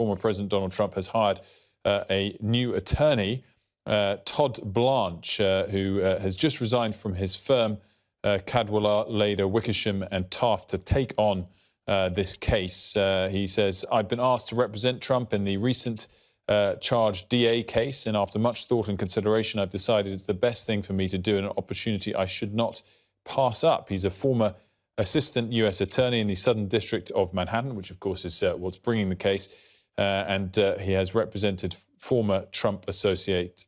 former President Donald Trump has hired a new attorney, Todd Blanche, who has just resigned from his firm, Cadwallader, Lader, Wickersham and Taft, to take on this case. He says, "I've been asked to represent Trump in the recent charged DA case, and after much thought and consideration, I've decided it's the best thing for me to do and an opportunity I should not pass up." He's a former assistant U.S. attorney in the Southern District of Manhattan, which, of course, is what's bringing the case. And he has represented former Trump associate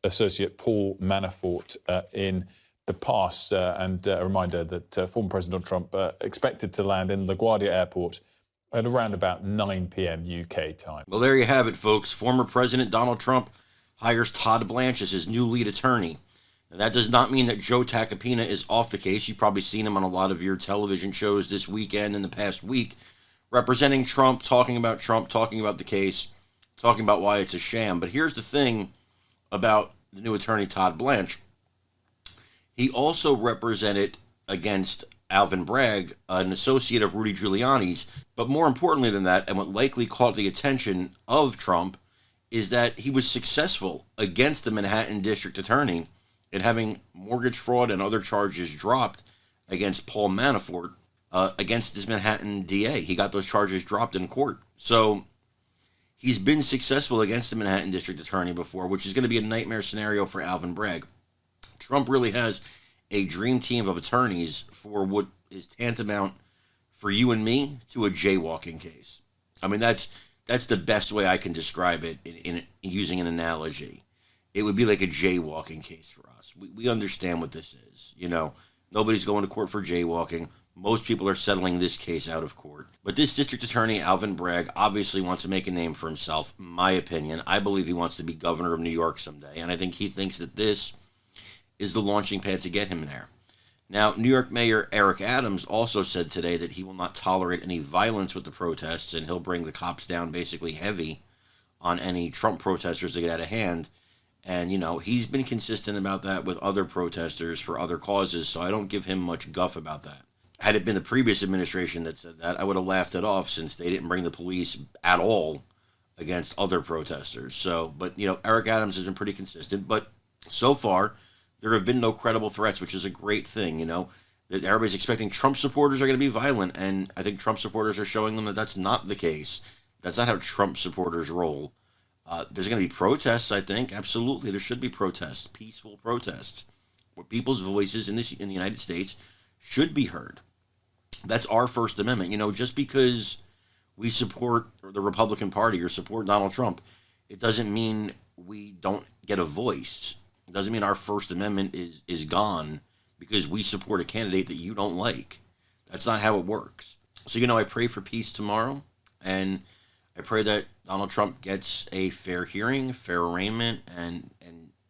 Paul Manafort in the past. And a reminder that former President Donald Trump expected to land in LaGuardia Airport at around about 9 p.m. UK time. Well, there you have it, folks. Former President Donald Trump hires Todd Blanche as his new lead attorney. Now, that does not mean that Joe Tacopina is off the case. You've probably seen him on a lot of your television shows this weekend and the past week, representing Trump, talking about the case, talking about why it's a sham. But here's the thing about the new attorney, Todd Blanche. He also represented against Alvin Bragg, an associate of Rudy Giuliani's. But more importantly than that, and what likely caught the attention of Trump, is that he was successful against the Manhattan District Attorney in having mortgage fraud and other charges dropped against Paul Manafort, against this Manhattan DA. He got those charges dropped in court. So he's been successful against the Manhattan District Attorney before, which is going to be a nightmare scenario for Alvin Bragg. Trump really has a dream team of attorneys for what is tantamount for you and me to a jaywalking case. I mean, that's the best way I can describe it in using an analogy. It would be like a jaywalking case for us. We understand what this is. You know, nobody's going to court for jaywalking. Most people are settling this case out of court. But this district attorney, Alvin Bragg, obviously wants to make a name for himself, in my opinion. I believe he wants to be governor of New York someday, and I think he thinks that this is the launching pad to get him there. Now, New York Mayor Eric Adams also said today that he will not tolerate any violence with the protests, and he'll bring the cops down basically heavy on any Trump protesters that get out of hand. And, you know, he's been consistent about that with other protesters for other causes, so I don't give him much guff about that. Had it been the previous administration that said that, I would have laughed it off, since they didn't bring the police at all against other protesters. So, but, you know, Eric Adams has been pretty consistent, but so far there have been no credible threats, which is a great thing. You know, that everybody's expecting Trump supporters are going to be violent, and I think Trump supporters are showing them that that's not the case. That's not how Trump supporters roll. There's going to be protests, I think. Absolutely, there should be protests, peaceful protests, where people's voices in the United States should be heard. That's our First Amendment. You know, just because we support the Republican Party or support Donald Trump, it doesn't mean we don't get a voice. It doesn't mean our First Amendment is gone because we support a candidate that you don't like. That's not how it works. So, you know, I pray for peace tomorrow, and I pray that Donald Trump gets a fair hearing, fair arraignment, and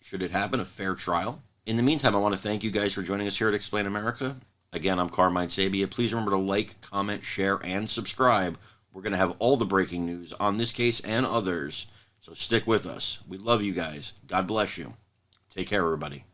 should it happen, a fair trial. In the meantime, I want to thank you guys for joining us here at Explain America. Again, I'm Carmine Sabia. Please remember to like, comment, share, and subscribe. We're going to have all the breaking news on this case and others, so stick with us. We love you guys. God bless you. Take care, everybody.